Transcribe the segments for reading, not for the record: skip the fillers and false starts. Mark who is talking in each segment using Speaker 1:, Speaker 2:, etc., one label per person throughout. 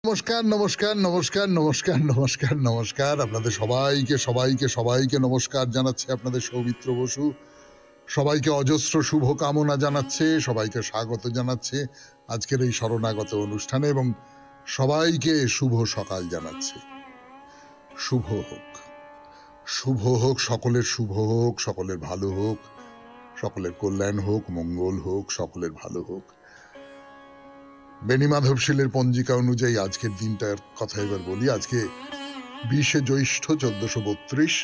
Speaker 1: নমস্কার নমস্কার নমস্কার নমস্কার নমস্কার নমস্কার আপনাদের সবাইকে সবাইকে সবাইকে নমস্কার জানাচ্ছে আপনাদের সৌমিত্র বসু। সবাইকে অজস্র শুভ কামনা জানাচ্ছে, সবাইকে স্বাগত জানাচ্ছে আজকের এই শরণাগত অনুষ্ঠানে এবং সবাইকে শুভ সকাল জানাচ্ছে। শুভ হোক, শুভ হোক, সকলের শুভ হোক, সকলের ভালো হোক, সকলের কল্যাণ হোক, মঙ্গল হোক, সকলের ভালো হোক। বেণী মাধবশীলের পঞ্জিকা অনুযায়ী আজকের দিনটার কথা এবার বলি। আজকে 20শে জ্যৈষ্ঠ 1432,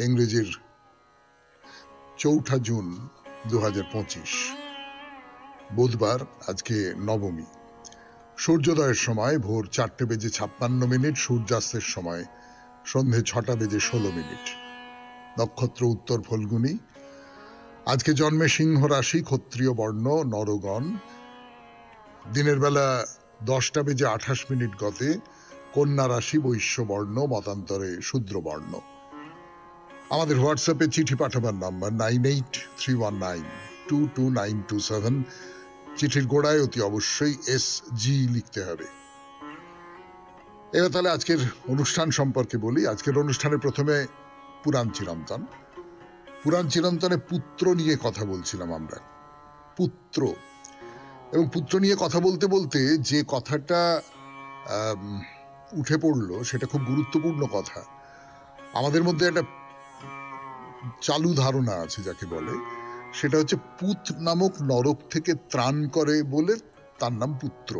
Speaker 1: ইংরেজির 4 জুন 2025, বুধবার। আজকে নবমী। সূর্যোদয়ের সময় ভোর 4:56, সূর্যাস্তের সময় সন্ধে 6:16। নক্ষত্র উত্তর ফল্গুনী। আজকে জন্মে সিংহ রাশি, ক্ষত্রিয় বর্ণ, নরগণ। দিনের বেলা 10:28 গতে কন্যা রাশি, বৈশ্য বর্ণ, মতান্তরে শূদ্র বর্ণ। আমাদের হোয়াটসঅ্যাপে চিঠি পাঠাবার নাম্বার 9831922927। চিঠির গোড়ায় অতি অবশ্যই SG লিখতে হবে। এবার তাহলে আজকের অনুষ্ঠান সম্পর্কে বলি। আজকের অনুষ্ঠানে প্রথমে পুরাণ চিরন্তন। পুরাণ চিরন্তনে পুত্র নিয়ে কথা বলছিলাম আমরা। পুত্র এবং পুত্র নিয়ে কথা বলতে বলতে যে কথাটা উঠে পড়লো সেটা খুব গুরুত্বপূর্ণ কথা। আমাদের মধ্যে একটা চালু ধারণা আছে যাকে বলে, সেটা হচ্ছে পুত নামক নরক থেকে ত্রাণ করে বলে তার নাম পুত্র।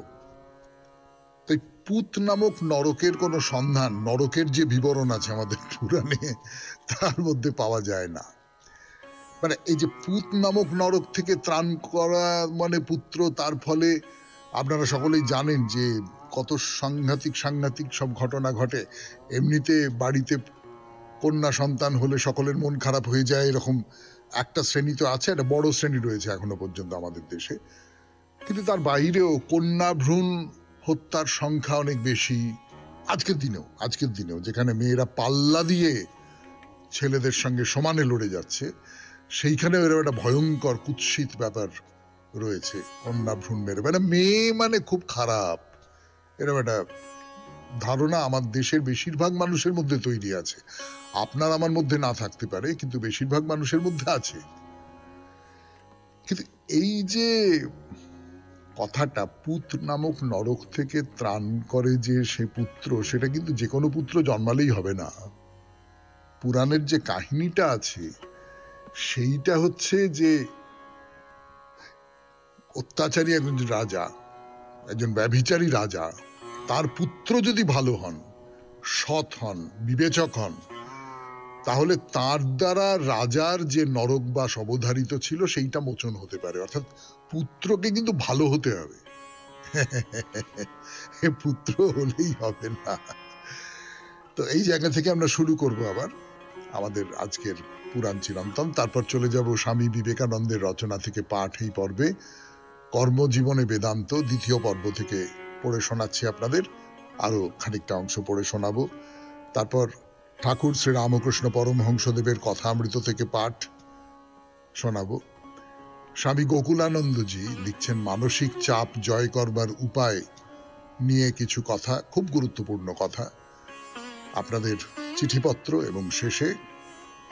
Speaker 1: তাই পুত নামক নরকের কোনো সন্ধান, নরকের যে বিবরণ আছে আমাদের পুরাণে, তার মধ্যে পাওয়া যায় না। মানে এই যে পুত নামক নরক থেকে ত্রাণ করা মানে পুত্র, তার ফলে আপনারা সকলেই জানেন যে কত সাংঘাতিক সাংঘাতিক সব ঘটনা ঘটে। এমনিতে বাড়িতে কন্যা সন্তান হলে সকলের মন খারাপ হয়ে যায়, এরকম একটা শ্রেণী তো আছে, একটা বড় শ্রেণী রয়েছে এখনো পর্যন্ত আমাদের দেশে। কিন্তু তার বাইরেও কন্যা ভ্রূণ হত্যার সংখ্যা অনেক বেশি আজকের দিনেও যেখানে মেয়েরা পাল্লা দিয়ে ছেলেদের সঙ্গে সমানে লড়ে যাচ্ছে, সেইখানেও এরকম একটা ভয়ঙ্কর কুৎসিত ব্যাপার রয়েছে। কন্যা ভ্রূণ মেরে, মানে মেয়ে মানে খুব খারাপ, এরকম একটা ধারণা আমার দেশের বেশিরভাগ মানুষের মধ্যে তৈরি আছে। আপনার আমার মধ্যে না থাকতে পারে, কিন্তু বেশিরভাগ মানুষের মধ্যে আছে। কিন্তু এই যে কথাটা পুত নামক নরক থেকে ত্রাণ করে যে সে পুত্র, সেটা কিন্তু যে কোনো পুত্র জন্মালেই হবে না। পুরাণের যে কাহিনীটা আছে সেইটা হচ্ছে যে অত্যাচারী একজন রাজা, একজন ব্যভিচারী রাজা, তার পুত্র যদি ভালো হন, সৎ হন, বিবেচক হন, তাহলে তার দ্বারা রাজার যে নরকবাস অবধারিত ছিল সেইটা মোচন হতে পারে। অর্থাৎ পুত্রকে কিন্তু ভালো হতে হবে, পুত্র হলেই হবে না। তো এই জায়গা থেকে আমরা শুরু করব আবার আমাদের আজকের পুরাণ চিরন্তন। তারপর চলে যাব স্বামী বিবেকানন্দের রচনা থেকে পাঠ এই পর্বে, কর্মজীবনে বেদান্ত, দ্বিতীয় পর্ব থেকে পড়ে শোনাচ্ছি আপনাদের, আরো খানিকটা অংশ পড়ে শোনাবো। তারপর ঠাকুর শ্রী রামকৃষ্ণ পরমহংসদেবের কথামৃত থেকে পাঠ শোনাবো। স্বামী গোকুলানন্দজি লিখছেন মানসিক চাপ জয় করবার উপায় নিয়ে কিছু কথা, খুব গুরুত্বপূর্ণ কথা। আপনাদের চিঠিপত্র এবং শেষে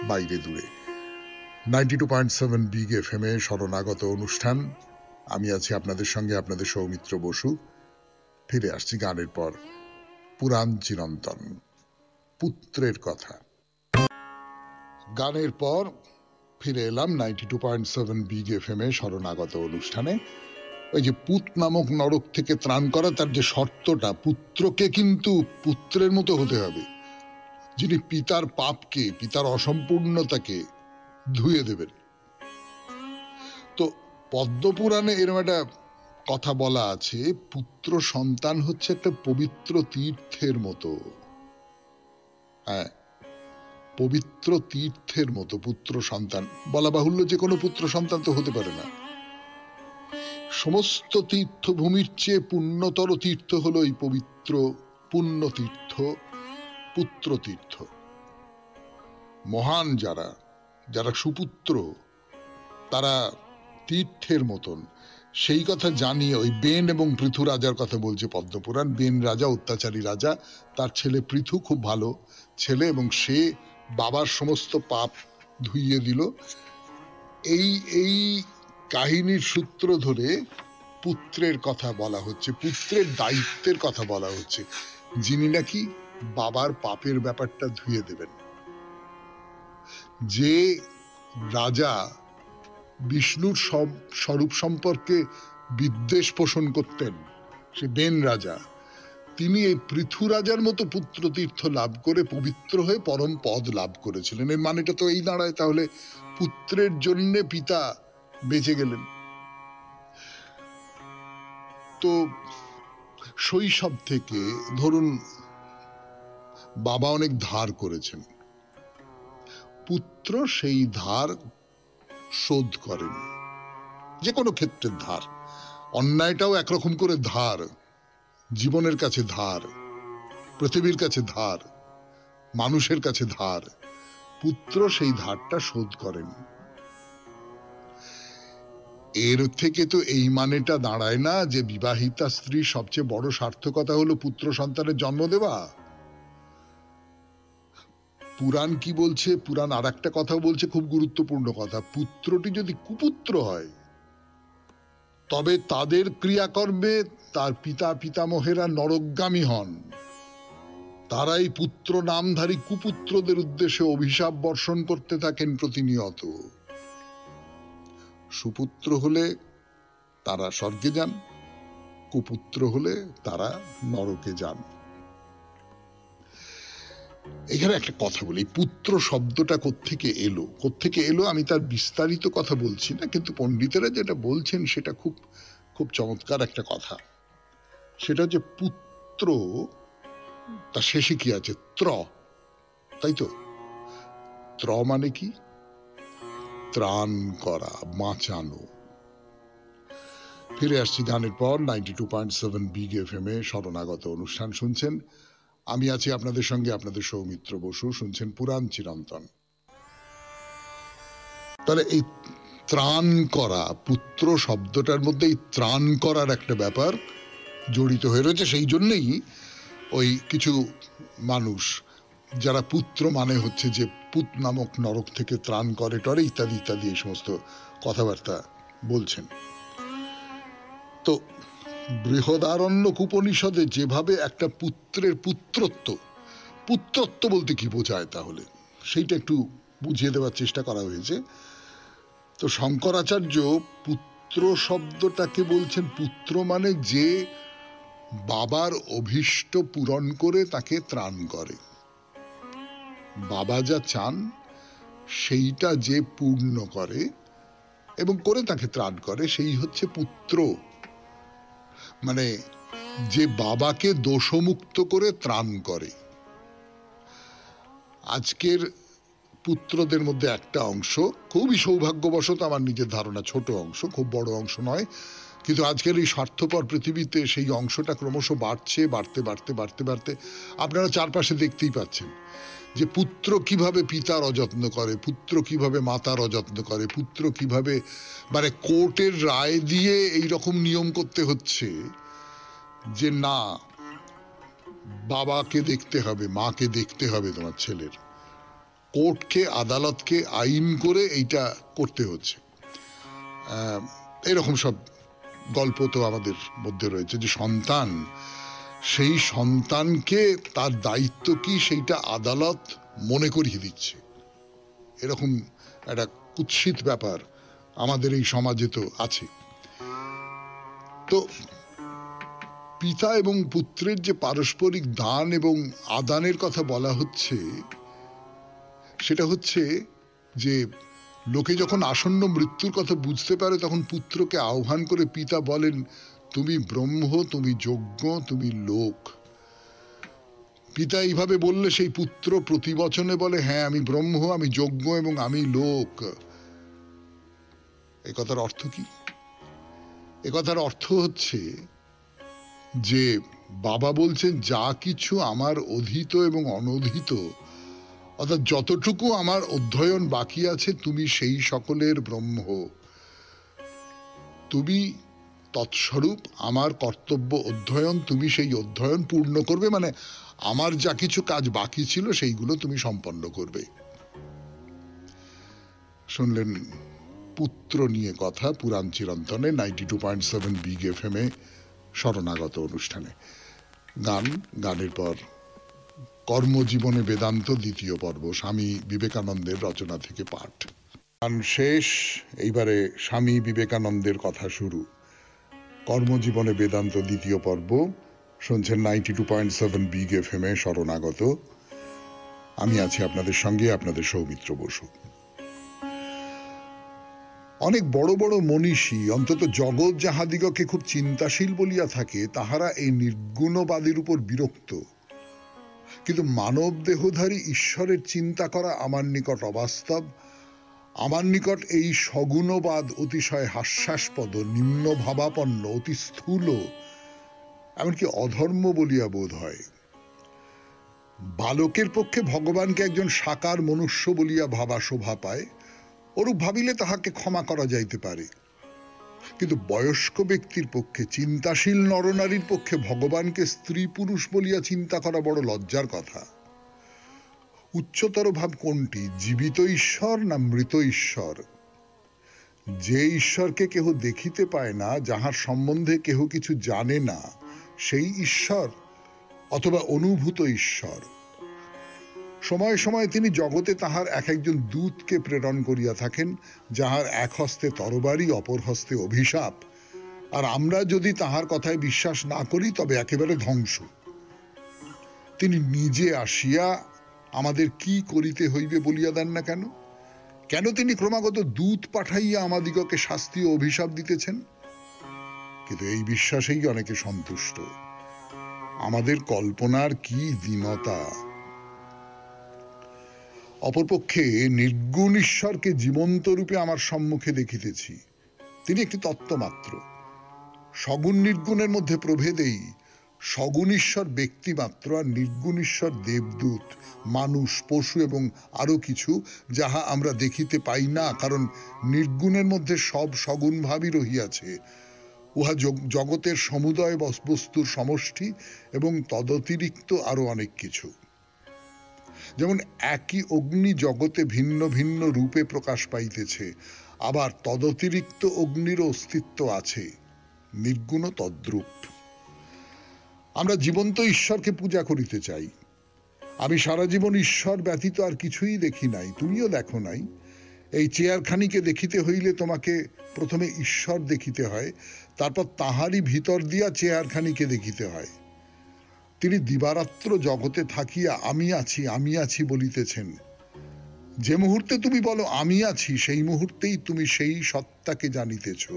Speaker 1: বাইরে দূরে 92.7 বিগ FM এ শরণাগত অনুষ্ঠান। আমি আছি আপনাদের সঙ্গে, আপনাদের সৌমিত্র বসু। ফিরে আসছি গানের পর পুরাণ চিরন্তন, পুত্রের কথা। গানের পর ফিরে এলাম 92.7 বিগ FM এ শরণাগত অনুষ্ঠানে। ওই যে পুত নামক নরক থেকে ত্রাণ করা, তার যে শর্তটা, পুত্রকে কিন্তু পুত্রের মতো হতে হবে, যিনি পিতার পাপকে, পিতার অসম্পূর্ণতাকে ধুয়ে দেবেন। তো পদ্মপুরাণে এরকম একটা কথা বলা আছে, পুত্র সন্তান হচ্ছে একটা পবিত্র তীর্থের মতো। হ্যাঁ, পবিত্র তীর্থের মতো পুত্র সন্তান। বলা বাহুল্য যে কোনো পুত্র সন্তান তো হতে পারে না। সমস্ত তীর্থভূমির চেয়ে পুণ্যতর তীর্থ হলো এই পবিত্র পুণ্য তীর্থ, পুত্র তীর্থ। মহান যারা, যারা সুপুত্র, তারা তীর্থের মতন, সেই কথা জানিয়ে ওই বেন এবং পৃথু রাজার কথা বলছে পদ্মপুরাণ। বেন রাজা অত্যাচারী রাজা, তার ছেলে পৃথু খুব ভালো ছেলে এবং সে বাবার সমস্ত পাপ ধুইয়ে দিল। এই এই কাহিনীর সূত্র ধরে পুত্রের কথা বলা হচ্ছে, পুত্রের দায়িত্বের কথা বলা হচ্ছে, যিনি নাকি বাবার পাপের ব্যাপারটা ধুয়ে দেবেন। যে রাজা বিষ্ণুর সব স্বরূপ সম্পর্কে বিদ্বেষ পোষণ করতেন, সে বেন রাজা, তিনি এই পৃথু রাজার মতো পুত্র তীর্থ লাভ করে পবিত্র হয়ে পরম পদ লাভ করেছিলেন। এর মানেটা তো এই দাঁড়ায় তাহলে পুত্রের জন্য পিতা বেঁচে গেলেন। তো শৈশব থেকে ধরুন বাবা অনেক ধার করেছেন, পুত্র সেই ধার শোধ করেন। যে কোনো ক্ষেত্রে ধার, অন্যায়টাও একরকম করে ধার, জীবনের কাছে ধার, পৃথিবীর কাছে ধার, মানুষের কাছে ধার, পুত্র সেই ধারটা শোধ করেন। এর থেকে তো এই মানেটা দাঁড়ায় না যে বিবাহিতা স্ত্রীর সবচেয়ে বড় সার্থকতা হলো পুত্র সন্তানের জন্ম দেওয়া। পুরাণ কি বলছে? পুরাণ আর একটা কথা বলছে, খুব গুরুত্বপূর্ণ কথা, পুত্রটি যদি কুপুত্র হয় তবে তাদের ক্রিয়াকর্মে তার পিতা পিতামহেরা নরকগামী হন। তারাই পুত্র নামধারী কুপুত্রদের উদ্দেশ্যে অভিশাপ বর্ষণ করতে থাকেন প্রতিনিয়ত। সুপুত্র হলে তারা স্বর্গে যান, কুপুত্র হলে তারা নরকে যান। এখানে একটা কথা বলি, পুত্র শব্দটা কোত্থেকে এলো আমি তার বিস্তারিত কথা বলছি না, কিন্তু পণ্ডিতেরা যেটা বলছেন সেটা খুব খুব চমৎকার একটা কথা। সেটা হচ্ছে পুত্র, তার শেষে কি আছে? ত্র, তাই তো? ত্র মানে কি? ত্রাণ করা, বাঁচানো। ফিরে আসছি গানের পর 92.7 বিগ এফএম এ শরণাগত অনুষ্ঠান শুনছেন। আমি আছি আপনাদের সঙ্গে, আপনাদের সৌমিত্র বসু। শুনছেন পুরাণ চিরন্তন। তাহলে এই ত্রাণ করা, পুত্র শব্দটার মধ্যে এই ত্রাণ করার একটা ব্যাপার জড়িত হয়ে রয়েছে। সেই জন্যই ওই কিছু মানুষ যারা পুত্র মানে হচ্ছে যে পুত নামক নরক থেকে ত্রাণ করে টরে ইত্যাদি ইত্যাদি এই সমস্ত কথাবার্তা বলছেন। তো বৃহদারণ্যক উপনিষদে যেভাবে একটা পুত্রের পুত্রত্ব বলতে কি বোঝায় তাহলে সেইটা একটু বুঝিয়ে দেওয়ার চেষ্টা করা হয়েছে। তো শঙ্করাচার্য পুত্র শব্দটাকে বলছেন, পুত্র মানে যে বাবার অভীষ্ট পূরণ করে তাকে ত্রাণ করে। বাবা যা চান সেইটা যে পূর্ণ করে এবং করে তাকে ত্রাণ করে, সেই হচ্ছে পুত্র। মানে যে বাবাকে দোষমুক্ত করে ত্রাণ করে। আজকের পুত্রদের মধ্যে একটা অংশ, খুবই সৌভাগ্যবশত, আমার নিজের ধারণা ছোট অংশ, খুব বড় অংশ নয়, কিন্তু আজকের এই স্বার্থপর পৃথিবীতে সেই অংশটা ক্রমশ বাড়ছে, বাড়তে আপনারা চারপাশে দেখতেই পাচ্ছেন যে পুত্র কিভাবে পিতার অযত্ন করে, পুত্র কিভাবে মাতার অযত্ন করে, পুত্র কিভাবে মানে কোর্টের রায় দিয়ে এই রকম নিয়ম করতে হচ্ছে যে না, বাবাকে দেখতে হবে, মাকে দেখতে হবে তোমার ছেলের। কোর্টকে, আদালতকে আইন করে এইটা করতে হচ্ছে। এরকম সব গল্প তো আমাদের মধ্যে রয়েছে যে সন্তান, সেই সন্তানকে তার দায়িত্ব কি সেইটা আদালত মনে করিয়ে দিচ্ছে। এরকম একটা কুৎসিত ব্যাপার আমাদের এই সমাজে তো আছে। তো পিতা এবং পুত্রের যে পারস্পরিক দান এবং আদানের কথা বলা হচ্ছে, সেটা হচ্ছে যে লোকে যখন আসন্ন মৃত্যুর কথা বুঝতে পারে তখন পুত্রকে আহ্বান করে পিতা বলেন, তুমি ব্রহ্ম, তুমি যজ্ঞ, তুমি লোক। পিতা এইভাবে বললে সেই পুত্র প্রতিবচনে বলে, হ্যাঁ আমি ব্রহ্ম, আমি যজ্ঞ এবং আমি লোক। এ কথার অর্থ কি? এ কথার অর্থ হচ্ছে যে বাবা বলছেন যা কিছু আমার অধীত এবং অনধীত, অর্থাৎ যতটুকু আমার অধ্যয়ন বাকি আছে, তুমি সেই সকলের ব্রহ্ম। তুমি তৎস্বরূপ আমার কর্তব্য অধ্যয়ন, তুমি সেই অধ্যয়ন পূর্ণ করবে, মানে আমার যা কিছু কাজ বাকি ছিল সেইগুলো তুমি সম্পন্ন করবে। শুনলেন পুত্র নিয়ে কথা পুরাণ চিরন্তনে 92.7 বিগ FM এ শরণাগত অনুষ্ঠানে। গানের পর কর্মজীবনে বেদান্ত দ্বিতীয় পর্ব, স্বামী বিবেকানন্দের রচনা থেকে পাঠ। গান শেষ, এইবারে স্বামী বিবেকানন্দের কথা শুরু। কর্মজীবনে বেদান্ত দ্বিতীয় পর্ব শুনছেন 92.7 বিগ FM এ শরণাগত। আমি আছি আপনাদের সঙ্গে, আপনাদের সৌমিত্র বসু। অনেক বড় বড় মনীষী, অন্তত জগৎ যাহাদিগকে খুব চিন্তাশীল বলিয়া থাকে, তাহারা এই নির্গুণবাদের উপর বিরক্ত। কিন্তু মানব দেহধারী ঈশ্বরের চিন্তা করা আমার নিকট অবাস্তব। আমার নিকট এই সগুণবাদ অতিশয় হাস্যাস্পদ, নিম্ন ভাবাপন্ন, অতি স্থূল, এমনকি অধর্ম বলিয়া বোধ হয়। বালকের পক্ষে ভগবানকে একজন সাকার মনুষ্য বলিয়া ভাবা শোভা পায়, ওরূপ ভাবিলে তাহাকে ক্ষমা করা যাইতে পারে। কিন্তু বয়স্ক ব্যক্তির পক্ষে, চিন্তাশীল নরনারীর পক্ষে ভগবানকে স্ত্রী পুরুষ বলিয়া চিন্তা করা বড় লজ্জার কথা। উচ্চতর ভাব কোনটি, জীবিত ঈশ্বর না মৃত ঈশ্বর? যে ঈশ্বরকে কেহ দেখিতে পায় না, যাহার সম্বন্ধে কেহ কিছু জানে না, সেই ঈশ্বর, অথবা অনুভূত ঈশ্বর? সময় সময় তিনি জগতে তাহার এক একজন দূতকে প্রেরণ করিয়া থাকেন, যাহার এক হস্তে তরবারি, অপর হস্তে অভিশাপ, আর আমরা যদি তাহার কথায় বিশ্বাস না করি তবে একেবারে ধ্বংস। তিনি নিজে আসিয়া আমাদের কি করিতে হইবে বলিয়া দেন না কেন? কেন তিনি ক্রমাগত দূত পাঠাইয়া আমাদিগকে শাস্তি ও অভিশাপ দিতেছেন? কিন্তু এই বিশ্বাসেই অনেকে সন্তুষ্ট। আমাদের কল্পনার কি দীনতা! অপরপক্ষে নির্গুণ ঈশ্বরকে জীবন্ত রূপে আমার সম্মুখে দেখিতেছি। তিনি একটি তত্ত্ব মাত্র। সগুণ নির্গুণের মধ্যে প্রভেদেই সগুণ ঈশ্বর ব্যক্তি মাত্র, আর নির্গুণ ঈশ্বর দেবদূত, মানুষ, পশু এবং আরো কিছু, যাহা আমরা দেখিতে পাই না, কারণ নির্গুণের মধ্যে সব সগুণ ভাবই রহিয়াছে। উহা জগতের সমুদয় বস্তুর সমষ্টি এবং তদতিরিক্ত আরো অনেক কিছু। যেমন একই অগ্নি জগতে ভিন্ন ভিন্ন রূপে প্রকাশ পাইতেছে, আবার তদতিরিক্ত অগ্নির অস্তিত্ব আছে, নির্গুণ তদ্রূপ। আমরা জীবন্ত ঈশ্বরকে পূজা করিতে চাই। আমি সারা জীবন ঈশ্বর ব্যতীত আর কিছুই দেখি নাই, তুমিও দেখো নাই। এই চেয়ারখানিকে দেখিতে হইলে তোমাকে প্রথমে ঈশ্বর দেখিতে হয়, তারপর তাহারই ভিতর দিয়া চেয়ারখানিকে দেখিতে হয়। তিনি দিবারাত্র জগতে থাকিয়া আমি আছি, আমি আছি বলিতেছেন। যে মুহূর্তে তুমি বলো আমি আছি, সেই মুহূর্তেই তুমি সেই সত্তাকে জানিতেছ।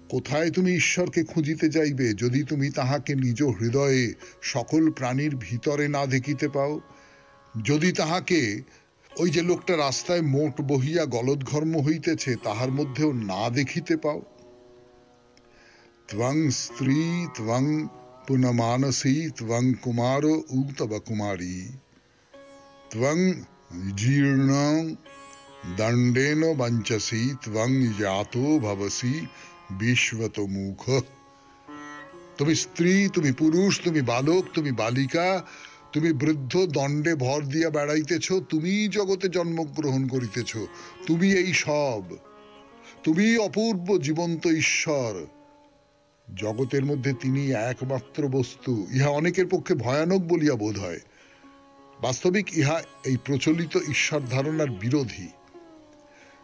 Speaker 1: কোথায় তুমি ঈশ্বরকে খুঁজিতে যাইবে, যদি তুমি তাহাকে নিজ হৃদয়ে সকল প্রাণীর ভিতরে না দেখিতে পাও? যদি তাহাকে ওই যে লোকটা রাস্তায় মোট বহিয়া গলদঘর্ম হইতেছে, তাহার মধ্যেও না দেখিতে পাও? ত্বং স্ত্রী ত্বং পুনমানসী ত্বং কুমার উক্তব কুমারী ত্বং জীর্ণ দণ্ডেন বঞ্চসি ত্বং জাতো ভবসি বিশ্বত মুখ। তুমি স্ত্রী, তুমি পুরুষ, তুমি বালক, তুমি বালিকা, তুমি বৃদ্ধ, দণ্ডে ভর দিয়া বেড়াইতেছ, তুমি জগতে জন্মগ্রহণ করিতেছ, তুমি এই সব, তুমি অপূর্ব জীবন্ত ঈশ্বর। জগতের মধ্যে তিনি একমাত্র বস্তু। ইহা অনেকের পক্ষে ভয়ানক বলিয়া বোধ হয়। বাস্তবিক ইহা এই প্রচলিত ঈশ্বর ধারণার বিরোধী।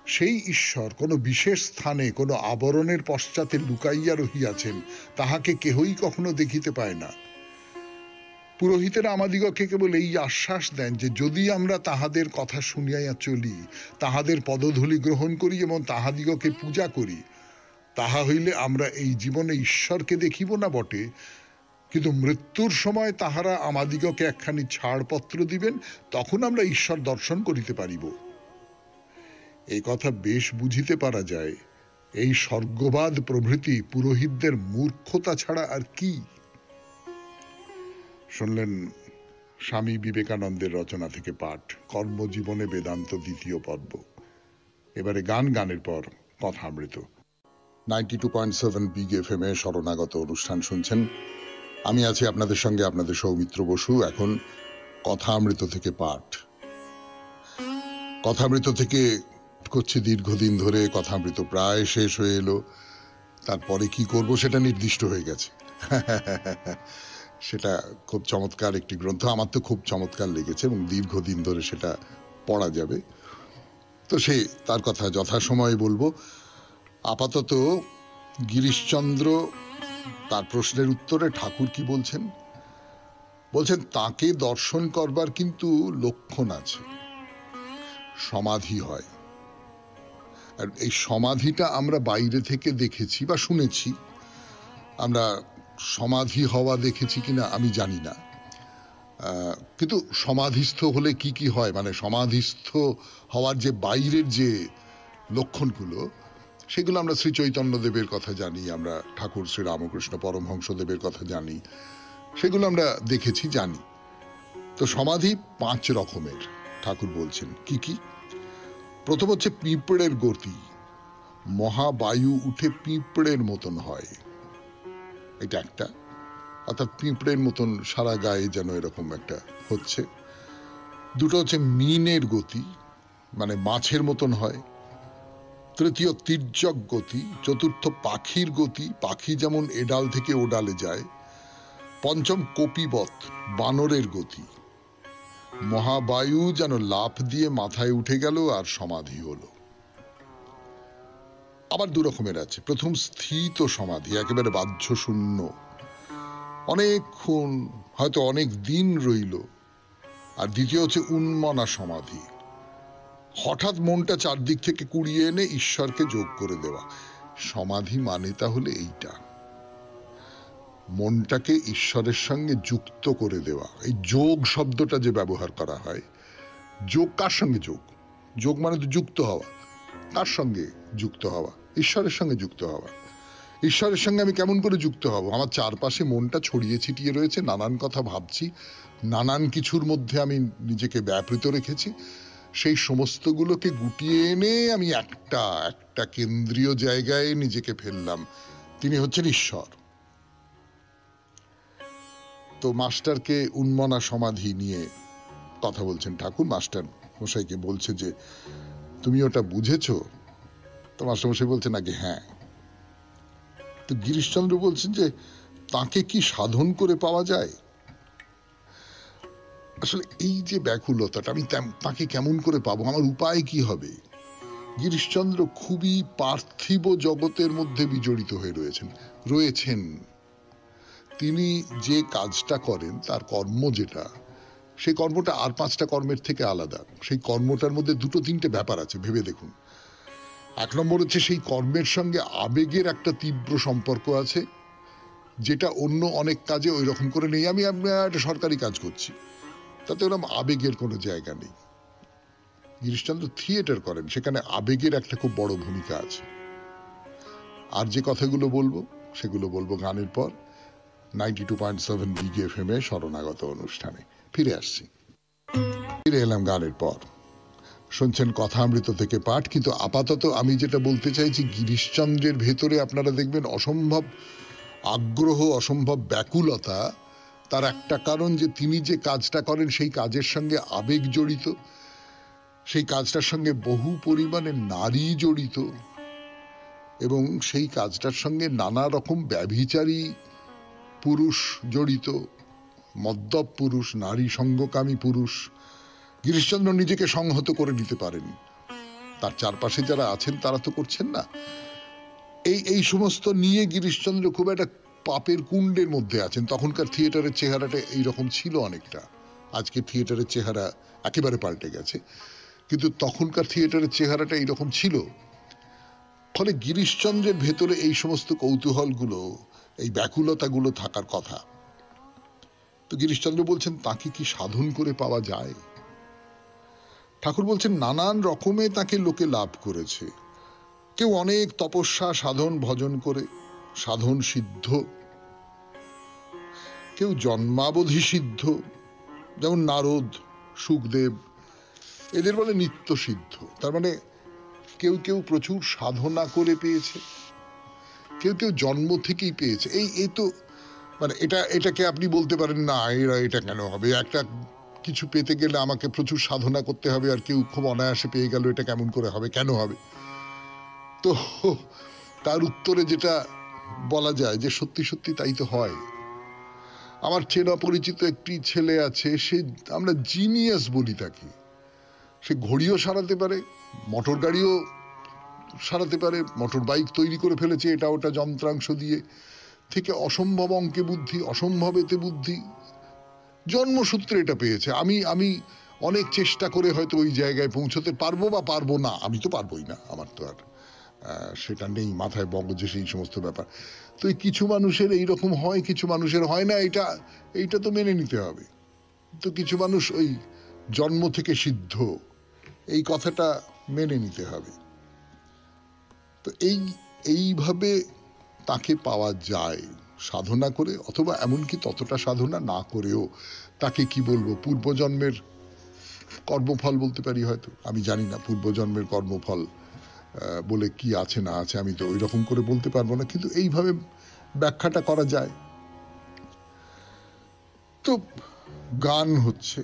Speaker 1: সেই ঈশ্বর কোনো বিশেষ স্থানে কোনো আবরণের পশ্চাতে লুকাইয়া রহিয়াছেন, তাহাকে কেহই কখনো দেখিতে পায় না। পুরোহিতেরা আমাদিগকে কেবল এই আশ্বাস দেন যে যদি আমরা তাহাদের কথা শুনিয়া চলি, তাহাদের পদধূলি গ্রহণ করি এবং তাহাদিগকে পূজা করি, তাহা হইলে আমরা এই জীবনে ঈশ্বরকে দেখিব না বটে, কিন্তু মৃত্যুর সময় তাহারা আমাদিগকে একখানি ছাড়পত্র দিবেন, তখন আমরা ঈশ্বর দর্শন করিতে পারিব। এই কথা বেশ বুঝিতে পারা যায়। এই স্বর্গবাদ প্রভৃতি পুরোহিতদের মূর্খতা ছাড়া আর কি? শুনলেন স্বামী বিবেকানন্দের রচনা থেকে পাঠ, কর্মজীবনে বেদান্ত দ্বিতীয় পর্ব। এবারে গানের পর কথামৃত। 92.7 বিগ এফএম এ শরণাগত অনুষ্ঠান শুনছেন। আমি আছি আপনাদের সঙ্গে, আপনাদের সৌমিত্র বসু। এখন কথামৃত থেকে পাঠ। কথামৃত থেকে করছি দীর্ঘদিন ধরে। কথামৃত প্রায় শেষ হয়ে এলো। তারপরে কি করব সেটা নির্দিষ্ট হয়ে গেছে। সেটা খুব চমৎকার একটি গ্রন্থ, আমার তো খুব চমৎকার লেগেছে এবং দীর্ঘদিন ধরে সেটা পড়া যাবে। তো সে তার কথা যথাসময়ে বলবো। আপাতত গিরিশচন্দ্র তার প্রশ্নের উত্তরে ঠাকুর কি বলছেন, বলছেন তাকে দর্শন করবার কিন্তু লক্ষণ আছে, সমাধি হয়। আর এই সমাধিটা আমরা বাইরে থেকে দেখেছি বা শুনেছি, আমরা সমাধি হওয়া দেখেছি কিনা আমি জানি না, কিন্তু সমাধিস্থ হলে কি কি হয়, মানে সমাধিস্থ হওয়ার যে বাইরের যে লক্ষণগুলো, সেগুলো আমরা শ্রী চৈতন্যদেবের কথা জানি, আমরা ঠাকুর শ্রী রামকৃষ্ণ পরমহংসদেবের কথা জানি, সেগুলো আমরা দেখেছি জানি। তো সমাধি 5 রকমের ঠাকুর বলছেন। কি কি? প্রথম হচ্ছে পিঁপড়ের গতি, মহাবায়ু উঠে পিঁপড়ের মতন হয়, এটা একটা, অর্থাৎ পিঁপড়ের মতন সারা গায়ে যেন এরকম একটা হচ্ছে। দুটো হচ্ছে মিনের গতি, মানে মাছের মতন হয়। তৃতীয় তির্যক গতি। চতুর্থ পাখির গতি, পাখি যেমন এ ডাল থেকে ও ডালে যায়। পঞ্চম কপিবৎ, বানরের গতি। মহাবায়ু যেন লাফ দিয়ে মাথায় উঠে গেল আর সমাধি হলো। আবার 2 রকমের আছে। প্রথম স্থিত সমাধি, একেবারে বাহ্য শূন্য, অনেকক্ষণ, হয়তো অনেক দিন রইল। আর দ্বিতীয় হচ্ছে উন্মনা সমাধি, হঠাৎ মনটা চারদিক থেকে কুড়িয়ে এনে ঈশ্বরকে যোগ করে দেওয়া। সমাধি মানে তাহলে এইটা, মনটাকে ঈশ্বরের সঙ্গে যুক্ত করে দেওয়া। এই যোগ শব্দটা যে ব্যবহার করা হয়, যোগ কার সঙ্গে? যোগ, যোগ মানে তো যুক্ত হওয়া। কার সঙ্গে যুক্ত হওয়া? ঈশ্বরের সঙ্গে যুক্ত হওয়া। ঈশ্বরের সঙ্গে আমি কেমন করে যুক্ত হব? আমার চারপাশে মনটা ছড়িয়ে ছিটিয়ে রয়েছে, নানান কথা ভাবছি, নানান কিছুর মধ্যে আমি নিজেকে ব্যাপৃত রেখেছি। সেই সমস্তগুলোকে গুটিয়ে এনে আমি একটা একটা কেন্দ্রীয় জায়গায় নিজেকে ফেললাম, তিনি হচ্ছেন ঈশ্বর। তো মাস্টারকে উন্মনা সমাধি নিয়ে কথা বলছেন ঠাকুর। মাস্টার মশাইকে বলছে যে তুমি ওটা বুঝেছো? তো মাস্টার মশাই বলছেন আগে হ্যাঁ। তো গিরিশচন্দ্র বলছেন যে তাকে কি সাধন করে পাওয়া যায়? আসলে এই যে ব্যাকুলতাটা, আমি তাকে কেমন করে পাবো, আমার উপায় কি হবে? গিরিশচন্দ্র খুবই পার্থিব জগতের মধ্যে বিজড়িত হয়ে রয়েছেন। তিনি যে কাজটা করেন, তার কর্ম যেটা, সেই কর্মটা আর 5টা কর্মের থেকে আলাদা। সেই কর্মটার মধ্যে 2-3টে ব্যাপার আছে, ভেবে দেখুন। 1 নম্বর হচ্ছে সেই কর্মের সঙ্গে আবেগের একটা তীব্র সম্পর্ক আছে, যেটা অন্য অনেক কাজে ওই রকম করে নেই। আমি একটা সরকারি কাজ করছি, তাতে ওরকম আবেগের কোনো জায়গা নেই। গিরিশচন্দ্র থিয়েটার করেন, সেখানে আবেগের একটা খুব বড় ভূমিকা আছে। আর যে কথাগুলো বলবো সেগুলো বলবো গানের পর। 92.7 বিগ এফএম এ শরণাগত অনুষ্ঠানে ফিরে আসছি। ফিরে এলাম গানের পর। শুনছেন কথামৃত থেকে পাঠ। কিন্তু আপাতত আমি যেটা বলতে চাইছি, গিরিশচন্দ্রের ভেতরে আপনারা দেখবেন অসম্ভব আগ্রহ, অসম্ভব ব্যাকুলতা। তার একটা কারণ যে তিনি যে কাজটা করেন সেই কাজের সঙ্গে আবেগ জড়িত, সেই কাজটার সঙ্গে বহু পরিমাণে নারী জড়িত, এবং সেই কাজটার সঙ্গে নানা রকম ব্যভিচারী পুরুষ জড়িত, মদ্যপ পুরুষ, নারী সঙ্গকামী পুরুষ। গিরিশচন্দ্র নিজেকে সংহত করে নিতে পারেন, তার চারপাশে যারা আছেন তারা তো করছেন না। এই সমস্ত নিয়ে গিরিশচন্দ্র খুব একটা পাপের কুণ্ডের মধ্যে আছেন। তখনকার থিয়েটারের চেহারাটা এইরকম ছিল অনেকটা, আজকে থিয়েটারের চেহারা একেবারে পাল্টে গেছে, কিন্তু তখনকার থিয়েটারের চেহারাটা এইরকম ছিল। ফলে গিরিশচন্দ্রের ভেতরে এই সমস্ত কৌতূহলগুলো, এই ব্যাকুলতাগুলো থাকার কথা। তো গিরিশচন্দ্র বলছেন তাকে কি সাধন করে পাওয়া যায়? ঠাকুর বলছেন নানান রকমে তাকে লোকে লাভ করেছে। কেউ অনেক তপস্যা সাধন ভজন করে সাধন সিদ্ধ, কেউ জন্মাবধি সিদ্ধ, যেমন নারদ, সুখদেব, এদের বলে নিত্য সিদ্ধ। তার মানে কেউ কেউ প্রচুর সাধনা করে পেয়েছে, কেউ কেউ জন্ম থেকেই পেয়েছে। এই এই তো মানে এটাকে আপনি বলতে পারেন না এটা কেন হবে, একটা কিছু পেতে গেলে আমাকে প্রচুর সাধনা করতে হবে, আর কেউ খুব অনায়াসে পেয়ে গেল, এটা কেমন করে হবে, কেন হবে? তো তার উত্তরে যেটা বলা যায় যে সত্যি সত্যি তাই তো হয়। আমার চেনা পরিচিত একটি ছেলে আছে, সে আমরা জিনিয়াস বলি তাকে। সে ঘড়িও সারাতে পারে, মোটর গাড়িও সারাতে পারে, মোটর বাইক তৈরি করে ফেলেছে এটা ওটা যন্ত্রাংশ দিয়ে, থেকে অসম্ভব অঙ্কে বুদ্ধি, অসম্ভব এতে বুদ্ধি, জন্মসূত্রে এটা পেয়েছে। আমি আমি অনেক চেষ্টা করে হয়তো ওই জায়গায় পৌঁছতে পারবো বা পারবো না, আমি তো পারবোই না, আমার তো আর সেটা নেই মাথায় মগজে সেই সমস্ত ব্যাপার। তো কিছু মানুষের এইরকম হয়, কিছু মানুষের হয় না, এইটা তো মেনে নিতে হবে। তো কিছু মানুষ ওই জন্ম থেকে সিদ্ধ, এই কথাটা মেনে নিতে হবে। তো এইভাবে তাকে পাওয়া যায় সাধনা করে, অথবা এমনকি ততটা সাধনা না করেও তাকে কি বলবো, পূর্বজন্মের কর্মফল বলতে পারি হয়তো, আমি জানি না পূর্বজন্মের কর্মফল বলে কি আছে না আছে, আমি তো ওই রকম করে বলতে পারবো না, কিন্তু এইভাবে ব্যাখ্যাটা করা যায়। তো গান হচ্ছে,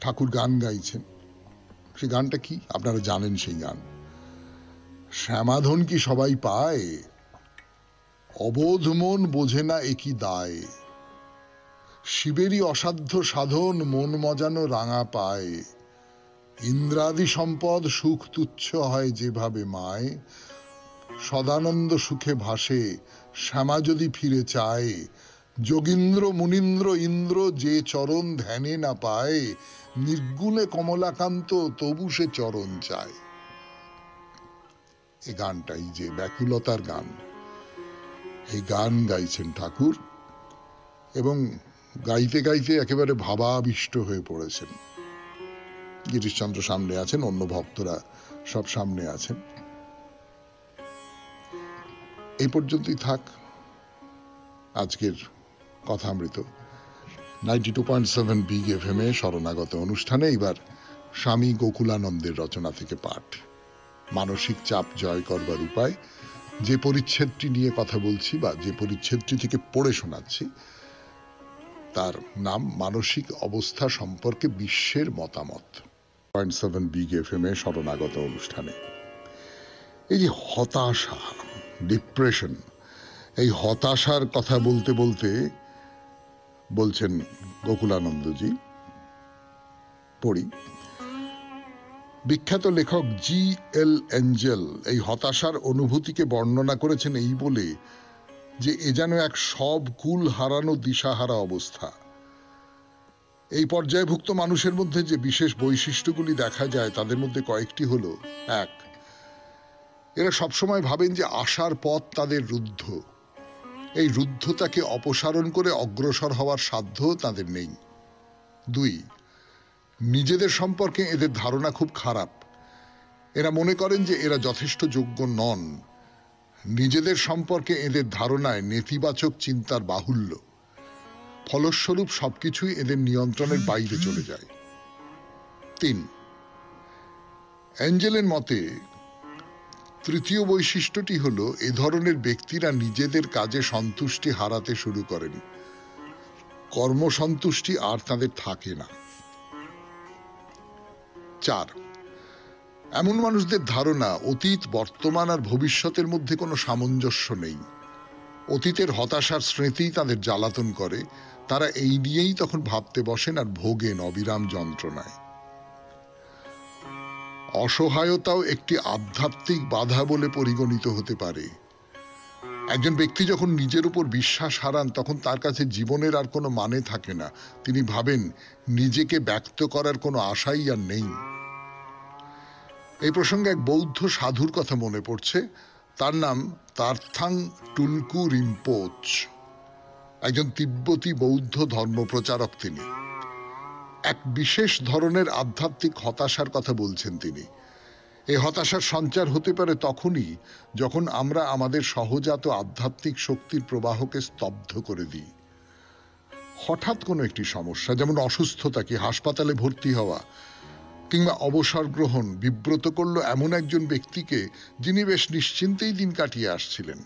Speaker 1: ঠাকুর গান গাইছেন, সে গানটা কি আপনারা জানেন, সেই গান শ্যামাধন কি সবাই পায়, অবোধ মন বোঝে না একই দায়, শিবেরই অসাধ্য সাধন মন মজানো রাঙা পায়, ইন্দ্রাদি সম্পদ সুখ তুচ্ছ হয় যেভাবে মায়, সদানন্দ সুখে ভাসে শ্যামা যদি ফিরে চায়, যোগীন্দ্র মুনীন্দ্র ইন্দ্র যে চরণ ধ্যানে না পায়, নির্গুণে কমলাকান্ত তবু সে চরণ চায়। এই গানটাই যে ব্যাকুলতার গান, এই গান গাইছেন ঠাকুর, এবং গাইতে গাইতে একেবারে ভাবাবিষ্ট হয়ে পড়েছেন। গিরিশচন্দ্র সামনে আছেন, অন্য ভক্তরা সব সামনে আছেন। এই পর্যন্তই থাক আজকের কথামৃত 92.7 বিগ এফএম এ শরণাগত অনুষ্ঠানে। এবার স্বামী গোকুলানন্দের রচনা থেকে পাঠ, মানসিক চাপ জয় করবার উপায়। যে পরিচ্ছেদটি নিয়ে কথা বলছি বা যে পরিচ্ছেদটি থেকে পড়ে শোনাচ্ছি, তার নাম মানসিক অবস্থা সম্পর্কে বিশ্বের মতামত। 92.7 বিগ এফএম এ শরণাগত অনুষ্ঠানে এই যে হতাশা, ডিপ্রেশন, এই হতাশার কথা বলতে বলতে বলছেন গোকুলানন্দজি, পড়ি, বিখ্যাত লেখক G.L. এঞ্জেল এই হতাশার অনুভূতিকে বর্ণনা করেছেন এই বলে যে এ যেন এক সব কুল হারানো দিশাহারা অবস্থা। এই পর্যায়ভুক্ত মানুষের মধ্যে যে বিশেষ বৈশিষ্ট্যগুলি দেখা যায় তাদের মধ্যে কয়েকটি হলো: এক, এরা সবসময় ভাবেন যে আশার পথ তাদের রুদ্ধ, এই রুদ্ধতাকে অপসারণ করে অগ্রসর হওয়ার সাধ্য তাদের নেই। দুই, নিজেদের সম্পর্কে এদের ধারণা খুব খারাপ, এরা মনে করেন যে এরা যথেষ্ট যোগ্য নন, নিজেদের সম্পর্কে এদের ধারণায় নেতিবাচক চিন্তার বাহুল্য, ফলস্বরূপ সবকিছুই এদের নিয়ন্ত্রণের বাইরে চলে যায়। তিন, অ্যাঞ্জেলের মতে তৃতীয় বৈশিষ্ট্যটি হলো এ ধরনের ব্যক্তিরা নিজেদের কাজে সন্তুষ্টি হারাতে শুরু করেন, কর্মসন্তুষ্টি আর তাদের থাকে না। চার, এমন মানুষদের ধারণা অতীত, বর্তমান আর ভবিষ্যতের মধ্যে কোনো সামঞ্জস্য নেই, অতীতের হতাশার স্মৃতি তাদের জ্বালাতন করে, তারা এই নিয়েই তখন ভাবতে বসেন আর ভোগেন অবিরাম যন্ত্রণায়। অসহায়তাও একটি আধ্যাত্মিক বাধা বলে পরিগণিত হতে পারে। একজন ব্যক্তি যখন নিজের উপর বিশ্বাস হারান তখন তার কাছে জীবনের আর কোনো মানে থাকে না, তিনি ভাবেন নিজেকে ব্যক্ত করার কোনো আশাই আর নেই। এই প্রসঙ্গে এক বৌদ্ধ সাধুর কথা মনে পড়ছে, তার নাম তারথাং টুনকু রিম্পোচ, একজন তিব্বতী বৌদ্ধ ধর্মপ্রচারক। তিনি এক বিশেষ ধরনের আধ্যাত্মিক হতাশার কথা বলছেন তিনি। এই হতাশার সঞ্চার হতে পারে তখনই যখন আমরা আমাদের সহজাত আধ্যাত্মিক শক্তির প্রবাহকে স্তব্ধ করে দিই। হঠাৎ কোনো একটি সমস্যা, যেমন অসুস্থতা, কি হাসপাতালে ভর্তি হওয়া কিংবা অবসর গ্রহণ বিব্রত করল এমন একজন ব্যক্তিকে যিনি বেশ নিশ্চিন্তেই দিন কাটিয়ে আসছিলেন।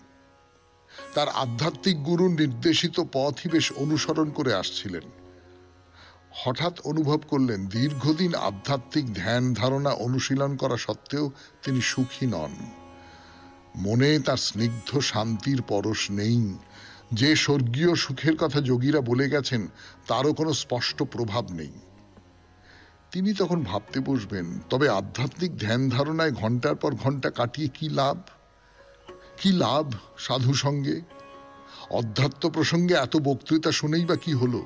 Speaker 1: তার আধ্যাত্মিক গুরুর নির্দেশিত পথই বেশ অনুসরণ করে আসছিলেন। হঠাৎ অনুভব করলেন দীর্ঘদিন আধ্যাত্মিক ধ্যান ধারণা অনুশীলন করা সত্ত্বেও তিনি সুখী নন। মনে তার স্নিগ্ধ শান্তির পরশ নেই। যে স্বর্গীয় সুখের কথা যোগীরা বলে গেছেন তারও কোনো স্পষ্ট প্রভাব নেই। তিনি তখন ভাবতে বসবেন, তবে আধ্যাত্মিক ধ্যান ধারণায় ঘন্টার পর ঘন্টা কাটিয়ে কি লাভ? কি লাভ সাধু সঙ্গে? অধ্যাত্ম প্রসঙ্গে এত বক্তৃতা শুনেই বা কি হলো?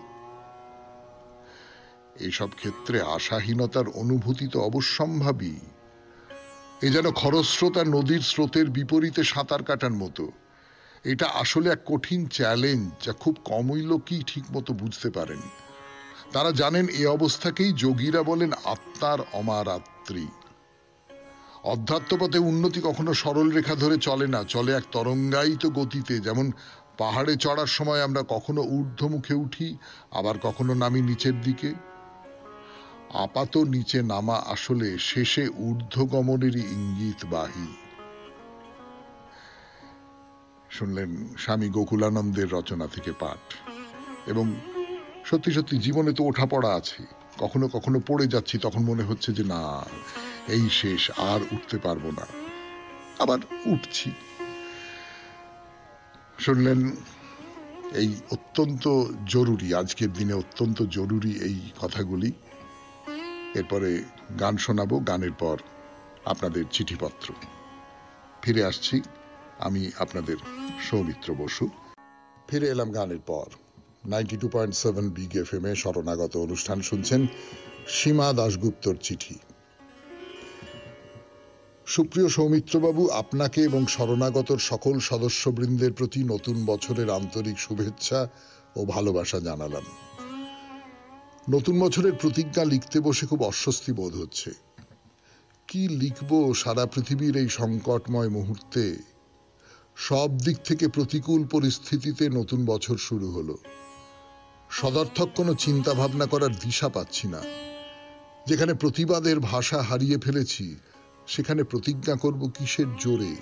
Speaker 1: এইসব ক্ষেত্রে আশাহীনতার অনুভূতি তো অবশ্যম্ভাবী। এ যেন খরস্রোত আর নদীর স্রোতের বিপরীতে সাঁতার কাটার মতো। এটা আসলে এক কঠিন চ্যালেঞ্জ, যা খুব কমই লোকই ঠিক মতো বুঝতে পারেন। তারা জানেন এই অবস্থাকেই যোগীরা বলেন আত্মার অমারাত্রি। অধ্যাত্মপথে উন্নতি কখনো সরল রেখা ধরে চলে না, চলে এক তরঙ্গায়িত গতিতে। যেমন পাহাড়ে চড়ার সময় আমরা কখনো ঊর্ধ্বমুখে উঠি, আবার কখনো নামি নিচের দিকে। আপাত নিচে নামা আসলে শেষে ঊর্ধ্বগমনেরই ইঙ্গিত বাহী। শুনলেন স্বামী গোকুলানন্দের রচনা থেকে পাঠ। এবং সত্যি সত্যি জীবনে তো ওঠা পড়া আছে, কখনো কখনো পড়ে যাচ্ছি, তখন মনে হচ্ছে যে না, এই শেষ, আর উঠতে পারবো না, আবার উঠছি। শুনলেন এই অত্যন্ত জরুরি, আজকের দিনে অত্যন্ত জরুরি এই কথাগুলি। এরপরে গান শোনাবো, গানের পর আপনাদের চিঠিপত্র। ফিরে আসছি, আমি আপনাদের সৌমিত্র বসু। ফিরে এলাম গানের পর। 92.7 বিগ এফএম এ শরণাগত অনুষ্ঠান শুনছেন। সীমা দাশগুপ্তর চিঠি। সুপ্রিয় সৌমিত্রবাবু, আপনাকে এবং শরণাগতর সকল সদস্যবৃন্দের প্রতি নতুন বছরের আন্তরিক শুভেচ্ছা ও ভালোবাসা জানালাম। নতুন বছরের প্রতিজ্ঞা লিখতে বসে খুব অস্বস্তি বোধ হচ্ছে। কি লিখব সারা পৃথিবীর এই সংকটময় মুহূর্তে? সব দিক থেকে প্রতিকূল পরিস্থিতিতে নতুন বছর শুরু হলো। সদর্থক কোনো চিন্তা ভাবনা করার দিশা পাচ্ছি না। যেখানে প্রতিবাদের ভাষা হারিয়ে ফেলেছি, সেখানে প্রতিজ্ঞা করব কিসের জোরে?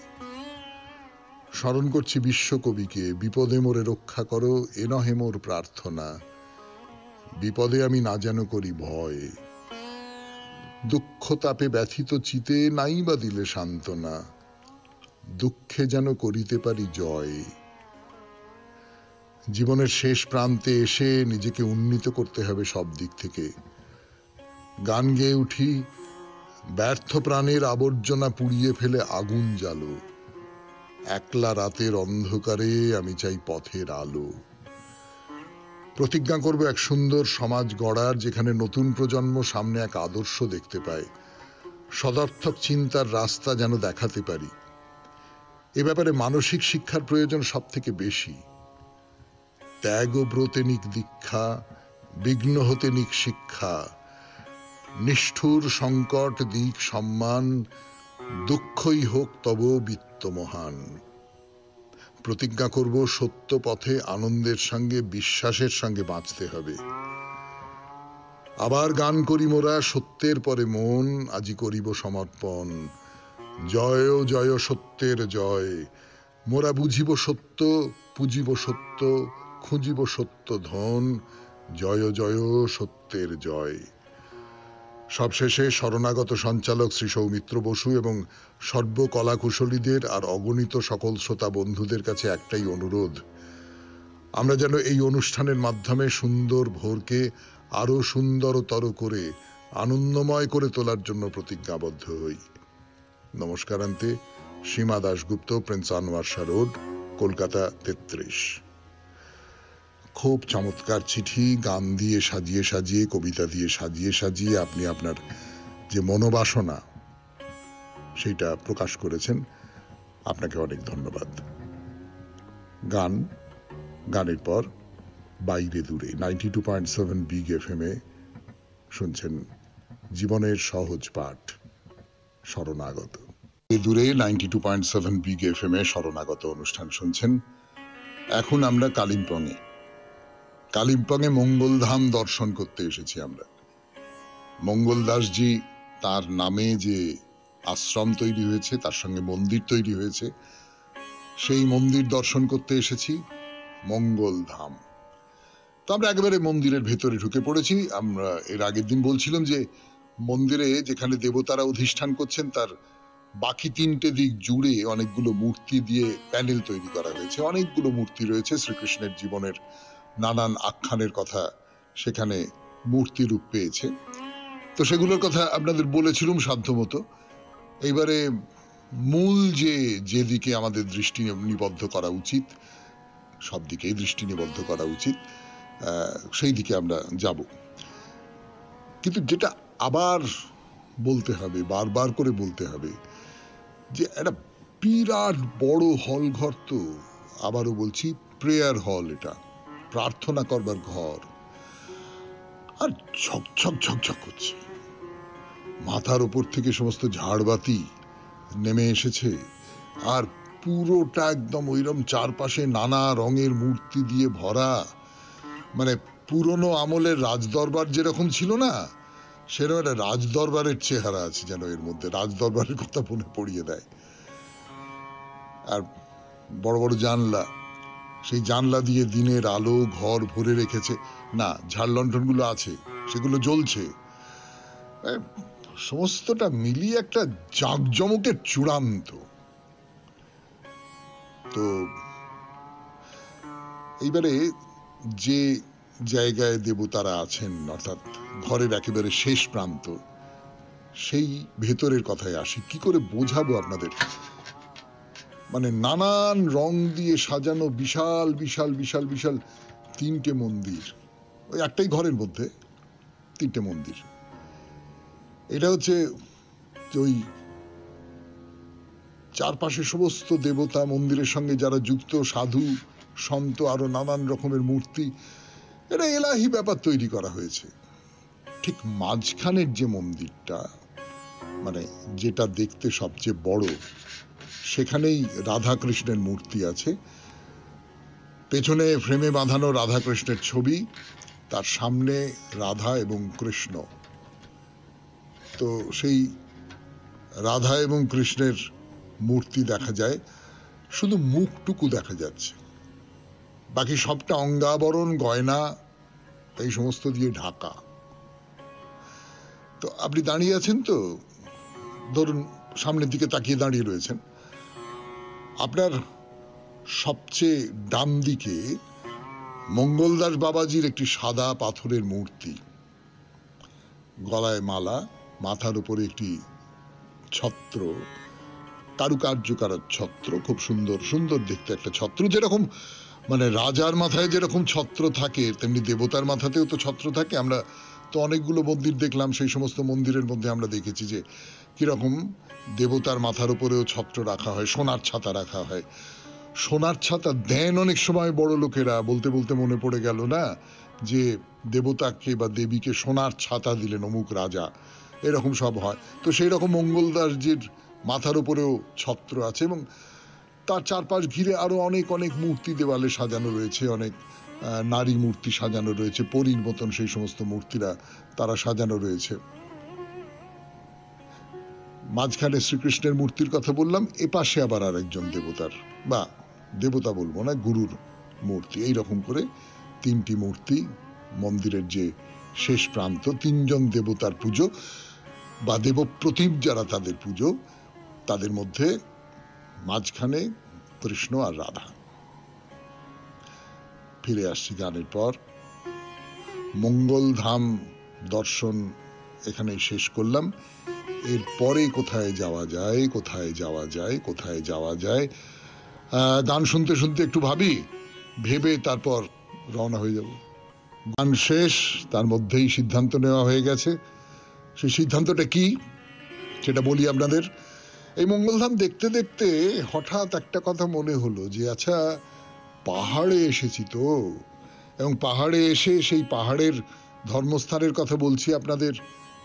Speaker 1: স্মরণ করছি বিশ্বকবিকে, বিপদে মোরে রক্ষা করো এ নহে মোর প্রার্থনা, বিপদে আমি না যেন করি ভয়, দুঃখ তাপে ব্যথিত চিতে নাই বা দিলে সান্ত্বনা, দুঃখে যেন করিতে পারি জয়। জীবনের শেষ প্রান্তে এসে নিজেকে উন্নীত করতে হবে সব দিক থেকে। গান গেয়ে উঠি, ব্যর্থ প্রাণের আবর্জনা পুড়িয়ে ফেলে আগুন জ্বালো, একলা রাতের অন্ধকারে আমি চাই পথের আলো। প্রতিজ্ঞা করব এক সুন্দর সমাজ গড়ার, যেখানে নতুন প্রজন্ম সামনে এক আদর্শ দেখতে পায়, সদর্থক চিন্তার রাস্তা যেন দেখাতে পারি। এ ব্যাপারে মানসিক শিক্ষার প্রয়োজন সব থেকে বেশি। ত্যাগ ও ব্রতে নিক দীক্ষা, বিঘ্ন হতে নিক শিক্ষা, নিষ্ঠুর সংকট দিক সম্মান, দুঃখই হোক তব বিত্ত মহান। প্রতিজ্ঞা করব সত্য পথে আনন্দের সঙ্গে বিশ্বাসের সঙ্গে বাঁচতে হবে। আবার গান করি মোরা সত্যের পরে মন, আজি করিব সমর্পণ, জয় জয় সত্যের জয়। মোরা বুঝিব সত্য, পুজিব সত্য, খুঁজিব সত্য ধন, জয় জয় সত্যের জয়। সবশেষে শরণাগত সঞ্চালক শ্রী সৌমিত্র বসু এবং সর্বকলাকুশলীদের আর অগণিত সকল শ্রোতা বন্ধুদের কাছে একটাই অনুরোধ, আমরা যেন এই অনুষ্ঠানের মাধ্যমে সুন্দর ভোরকে আরো সুন্দরতর করে আনন্দময় করে তোলার জন্য প্রতিজ্ঞাবদ্ধ হই। নমস্কারান্তে, সীমা দাশগুপ্ত, প্রিন্স আনোয়ার শাহ রোড, কলকাতা 33। খুব চমৎকার চিঠি, গান দিয়ে সাজিয়ে সাজিয়ে, কবিতা দিয়ে সাজিয়ে সাজিয়ে আপনি আপনার যে মনোবাসনা সেটা প্রকাশ করেছেন। আপনাকে অনেক ধন্যবাদ। গানের পর বাইরে দূরে 92.7 বিগ এফএম এ শুনছেন জীবনের সহজ পাঠ, শরণাগত। দূরে 92.7 বিগ এফএম এ শরণাগত অনুষ্ঠান শুনছেন। এখন আমরা কালিম্পংয়ে মঙ্গলধাম দর্শন করতে এসেছি আমরা। মঙ্গলদাসজি তার নামে যে আশ্রম তৈরি হয়েছে, তার সঙ্গে মন্দির তৈরি হয়েছে, সেই মন্দির দর্শন করতে এসেছি, মঙ্গলধাম। তো আমরা একেবারে মন্দিরের ভেতরে ঢুকে পড়েছি। আমরা এর আগের দিন বলছিলাম যে মন্দিরে যেখানে দেবতারা অধিষ্ঠান করছেন তার বাকি 3টে দিক জুড়ে অনেকগুলো মূর্তি দিয়ে প্যানেল তৈরি করা হয়েছে। অনেকগুলো মূর্তি রয়েছে, শ্রীকৃষ্ণের জীবনের নানান আখ্যানের কথা সেখানে মূর্তি রূপ পেয়েছে। তো সেগুলোর কথা আপনাদের বলেছিলাম সাধ্যমতো। এইবারে মূল যেদিকে আমাদের দৃষ্টি নিবদ্ধ করা উচিত, সব দিকেই দৃষ্টি নিবদ্ধ করা উচিত, সেই দিকে আমরা যাব। কিন্তু যেটা আবার বলতে হবে, বারবার করে বলতে হবে, যে একটা বিরাট বড় হল ঘর, তো আবারও বলছি প্রেয়ার হল, এটা প্রার্থনা করবার ঘর, আর ঝকঝক ঝকঝক করছে। মাথার উপর থেকে সমস্ত ঝাড়বাতি নেমে এসেছে, আর পুরোটা একদম ওইরকম চারপাশে নানা রঙের মূর্তি দিয়ে ভরা। মানে পুরনো আমলের রাজদরবার যেরকম ছিল না, সেরকম একটা রাজদরবারের চেহারা আছে যেন এর মধ্যে, রাজদরবারের কথা মনে পড়িয়ে দেয়। আর বড় বড় জানলা, সেই জানলা দিয়ে দিনের আলো ঘর ভরে রেখেছে। না, ঝাড় লণ্ঠনগুলো আছে, সেগুলো জ্বলছে। সমস্তটা মিলিয়ে একটা জাঁকজমকের চূড়ান্ত। তো এইবারে যে জায়গায় দেবতারা আছেন, অর্থাৎ ঘরের একেবারে শেষ প্রান্ত, সেই ভেতরের কথায় আসি। কি করে বোঝাবো আপনাদের? মানে নানান রং দিয়ে সাজানো বিশাল বিশাল বিশাল বিশাল 3টে মন্দির, ওই একটাই ঘরের মধ্যে 3টে মন্দির। এটা হচ্ছে ওই চারপাশে সমস্ত দেবতা, মন্দিরের সঙ্গে যারা যুক্ত, সাধু সন্ত, আরো নানান রকমের মূর্তি, এটা এলাহি ব্যাপার তৈরি করা হয়েছে। ঠিক মাঝখানের যে মন্দিরটা, মানে যেটা দেখতে সবচেয়ে বড়, সেখানেই রাধা কৃষ্ণের মূর্তি আছে। পেছনে ফ্রেমে বাঁধানো রাধা কৃষ্ণের ছবি, তার সামনে রাধা এবং কৃষ্ণ। তো সেই রাধা এবং কৃষ্ণের মূর্তি দেখা যায়, শুধু মুখটুকু দেখা যাচ্ছে, বাকি সবটা অঙ্গাবরণ, গয়না, এই সমস্ত দিয়ে ঢাকা। তো আপনি দাঁড়িয়ে আছেন, তো ধরুন সামনের দিকে তাকিয়ে দাঁড়িয়ে রয়েছেন, আপনার সবচেয়ে ডান দিকে মঙ্গলদাস বাবাজির একটি সাদা পাথরের মূর্তি, গলায় মালা, মাথার উপরে একটি ছত্র, কারুকার্য করার ছত্র, খুব সুন্দর সুন্দর দেখতে একটা ছত্র। যেরকম মানে রাজার মাথায় যেরকম ছত্র থাকে, তেমনি দেবতার মাথাতেও তো ছত্র থাকে। আমরা তো অনেকগুলো মন্দির দেখলাম, সেই সমস্ত মন্দিরের মধ্যে আমরা দেখেছি যে কিরকম দেবতার মাথার উপরেও ছত্র রাখা হয়, সোনার ছাতা রাখা হয়। সোনার ছাতা দেন অনেক সময় বড় লোকেরা। বলতে বলতে মনে পড়ে গেল না, যে দেবতাকে বা দেবীকে সোনার ছাতা দিলেন অমুক রাজা, এরকম সব হয়। তো সেই রকম মঙ্গলদাসজির মাথার উপরেও ছত্র আছে, এবং তার চারপাশ ঘিরে আরো অনেক অনেক মূর্তি দেওয়ালে সাজানো রয়েছে, অনেক নারী মূর্তি সাজানো রয়েছে, পরীর মতন সেই সমস্ত মূর্তিরা তারা সাজানো রয়েছে। মাঝখানে শ্রীকৃষ্ণের মূর্তির কথা বললাম, এপাশে আবার আরেকজন দেবতার, বা দেবতা বলবো না, গুরুর মূর্তি। এইরকম করে 3টি মূর্তি, মন্দিরের যে শেষ প্রান্ত, 3জন দেবতার পুজো বা দেবপ্রতিম যারা, তাদের পুজো, তাদের মধ্যে মাঝখানে কৃষ্ণ আর রাধা। ফিরে আসছি গানের পর। মঙ্গলধাম দর্শন এখানেই শেষ করলাম। এরপরে কোথায় যাওয়া যায়, কোথায় যাওয়া যায়, কোথায় যাওয়া যায়, গান শুনতে শুনতে একটু ভাবি, ভেবে তারপর রওনা হয়ে যাব। গান শেষ, তার মধ্যেই সিদ্ধান্ত নেওয়া হয়ে গেছে। সেই সিদ্ধান্তটা কি সেটা বলি আপনাদের। এই মঙ্গলধাম দেখতে দেখতে হঠাৎ একটা কথা মনে হলো, যে আচ্ছা, পাহাড়ে এসেছি তো, এবং পাহাড়ে এসে সেই পাহাড়ের ধর্মস্থানের কথা বলছি আপনাদের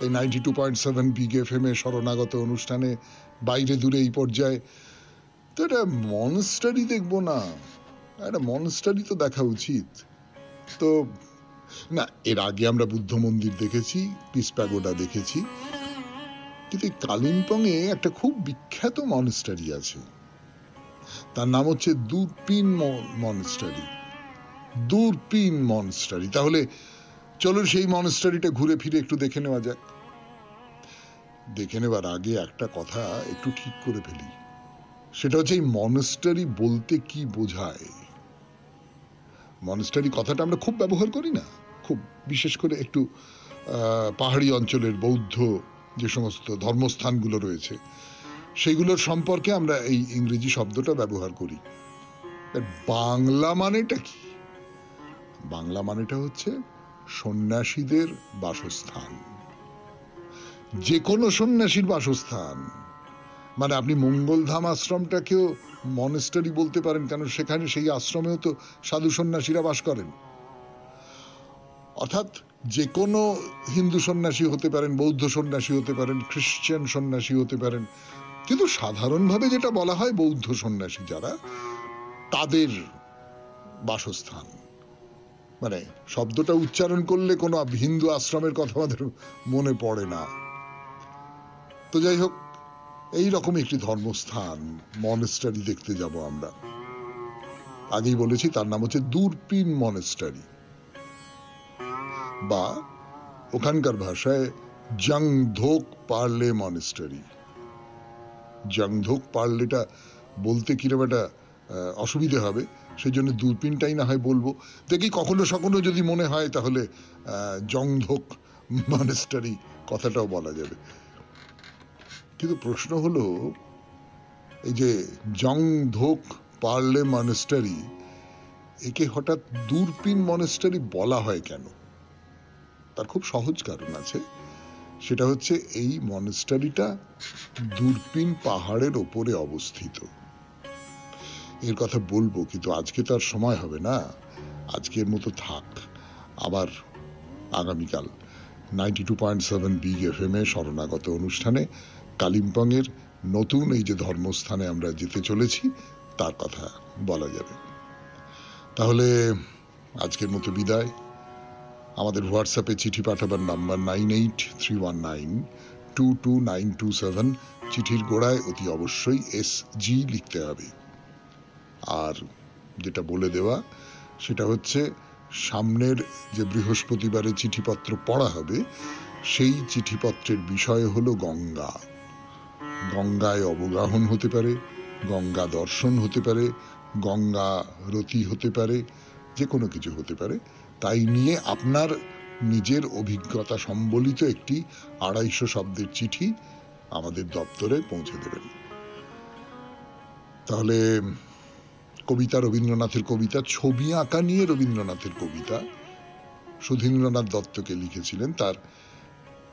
Speaker 1: এই 92.7 বিগ FM এ শরণাগত অনুষ্ঠানে, বাইরে দূরে এই পর্যায়ে। তো এটা মনস্টারি দেখবো না, একটা মনস্টারি তো দেখা উচিত। তো না, এর আগে আমরা বুদ্ধ মন্দির দেখেছি, পিস প্যাগোডা দেখেছি, কিন্তু কালিম্পং এ একটা খুব বিখ্যাত মনস্টারি আছে, তার নাম হচ্ছে দূরপিন মনস্টারি। দূরপিন মনস্টারি। তাহলে চলুন সেই মনস্টারিটা ঘুরে ফিরে একটু দেখে নেওয়া যাক। দেখে নেবার আগে একটা কথা একটু ঠিক করে ফেলি, সেটা হচ্ছে এই মনস্টারি বলতে কি বোঝায়। মনস্টারি কথাটা আমরা খুব ব্যবহার করি না, খুব বিশেষ করে একটু পাহাড়ি অঞ্চলের বৌদ্ধ যে সমস্ত ধর্মস্থানগুলো রয়েছে সেগুলোর সম্পর্কে আমরা এই ইংরেজি শব্দটা ব্যবহার করি। বাংলা মানেটা কি? বাংলা মানেটা হচ্ছে সন্ন্যাসীদের বাসস্থান। যে কোনো সন্ন্যাসীর বাসস্থান। মানে আপনি মঙ্গলধাম আশ্রমটাকেও মনেস্টারি বলতে পারেন, কারণ সেখানে সেই আশ্রমেও তো সাধু সন্ন্যাসীরা বাস করেন। অর্থাৎ যে কোনো হিন্দু সন্ন্যাসী হতে পারেন, বৌদ্ধ সন্ন্যাসী হতে পারেন, খ্রিস্টান সন্ন্যাসী হতে পারেন, কিন্তু সাধারণভাবে যেটা বলা হয় বৌদ্ধ সন্ন্যাসী যারা, তাদের বাসস্থান। মানে শব্দটা উচ্চারণ করলে কোনো হিন্দু আশ্রমের কথা আমাদের মনে পড়ে না। তো যাই হোক, এইরকম একটি ধর্মস্থান মনেস্টারি দেখতে যাব আমরা। আগেই বলেছি তার নাম হচ্ছে দূরপিন মনেস্টারি, বা ওখানকার ভাষায় জংধোক পার্লে মনেস্টারি। জংধোক পার্লেটা বলতে কিরকম একটা অসুবিধে হবে, সেই জন্য দূরপিনটাই না হয় বলবো। দেখি কখনো সখনো যদি মনে হয় তাহলে জংধোক মনেস্টারি কথাটাও বলা যাবে। কিন্তু প্রশ্ন হলো, এই যে জংধোক পার্লে মনেস্টারি, একে হঠাৎ দূরপিন মনেস্টারি বলা হয় কেন? তার খুব সহজ কারণ আছে। সেটা হচ্ছে এই মনেস্টারিটা দূরপিন পাহাড়ের ওপরে অবস্থিত। এর কথা বলবো, কিন্তু আজকে তো আর সময় হবে না। আজকের মতো থাক, আবার আগামীকাল 92.7 বিগ FM এ শরণাগত অনুষ্ঠানে কালিম্পংয়ের নতুন এই যে ধর্মস্থানে আমরা যেতে চলেছি তার কথা বলা যাবে। তাহলে আজকের মতো বিদায়। আমাদের হোয়াটসঅ্যাপে চিঠি পাঠাবার নাম্বার 9831922927। চিঠির গোড়ায় অতি অবশ্যই SG লিখতে হবে। আর যেটা বলে দেওয়া, সেটা হচ্ছে সামনের যে বৃহস্পতিবারে চিঠিপত্র পড়া হবে, সেই চিঠিপত্রের বিষয় হলো গঙ্গা। গঙ্গায় অবগাহন হতে পারে, গঙ্গা দর্শন হতে পারে, গঙ্গা রতি হতে পারে, যে কোনো কিছু হতে পারে। তাই নিয়ে আপনার নিজের অভিজ্ঞতা সম্বলিত একটি 250 শব্দের চিঠি আমাদের দপ্তরে পৌঁছে দেবেন। তাহলে কবিতা, রবীন্দ্রনাথের কবিতা, ছবি আঁকা নিয়ে রবীন্দ্রনাথের কবিতা সুধীন্দ্রনাথ দত্তকে লিখেছিলেন, তার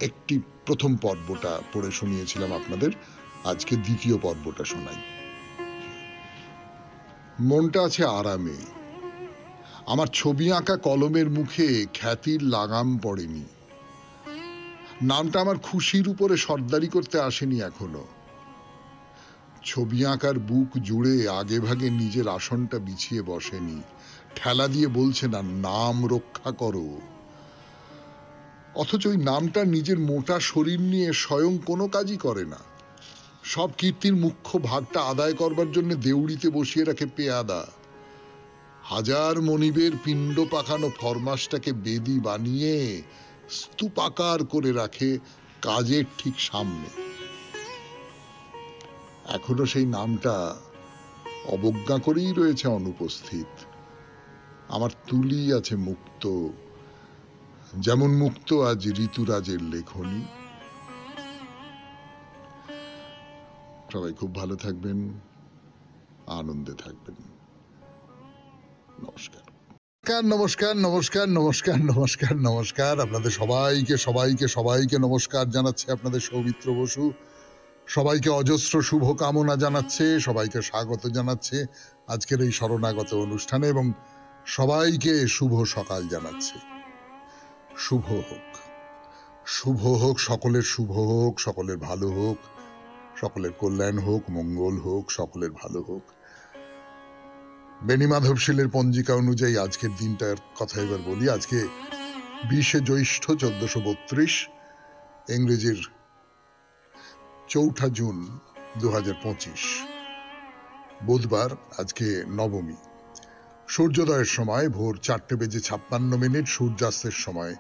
Speaker 1: একটি প্রথম পর্বটা পড়ে শুনিয়েছিলাম আপনাদের। আজকে দ্বিতীয় পর্বটা শোনাই। মনটা আছে আরামে, আমার ছবি আঁকা কলমের মুখে খ্যাতির লাগাম পড়েনি। নামটা আমার খুশির উপরে সর্দারি করতে আসেনি এখনো। ছবি আঁকার বুক জুড়ে আগে ভাগে নিজের আসনটা বিছিয়ে বসেনি, ঠেলা দিয়ে বলছে না নাম রক্ষা করো। অথচ ওই নামটা নিজের মোটা শরীর নিয়ে স্বয়ং কোনো কাজই করে না। সব কীর্তির মুখ্য ভাগটা আদায় করবার জন্য দেউড়িতে বসিয়ে রাখে পেয়াদা। হাজার মনিবের পিণ্ড পাকানো ফরমাসটাকে বেদি বানিয়ে স্তূপাকার করে রাখে কাজের ঠিক সামনে। এখনো সেই নামটা অবজ্ঞা করেই রয়েছে অনুপস্থিত। আমার তুলি আছে মুক্ত, যেমন মুক্ত আজ ঋতুরাজের লেখনী। সবাই খুব ভালো থাকবেন, আনন্দে থাকবেন। নমস্কার নমস্কার নমস্কার নমস্কার নমস্কার নমস্কার। আপনাদের সবাইকে সবাইকে সবাইকে নমস্কার জানাচ্ছে আপনাদের সৌমিত্র বসু। সবাইকে অজস্র শুভকামনা জানাচ্ছে, সবাইকে স্বাগত জানাচ্ছে আজকের এই শরণাগত অনুষ্ঠানে, এবং সবাইকে শুভ সকাল জানাচ্ছে। শুভ হোক, শুভ হোক, সকলের শুভ হোক, সকলের ভালো হোক, সকলের কল্যাণ হোক, মঙ্গল হোক, সকলের ভালো হোক। বেণী মাধবশীলের পঞ্জিকা অনুযায়ী আজকের দিনটার কথা এবার বলি। আজকে 20 জ্যৈষ্ঠ 1432, ইংরেজির 4 জুন 2025। বুধবার, আজকে নবমী। সূর্যোদয়ের সময় ভোর 4:56 সূর্যাস্তের সময়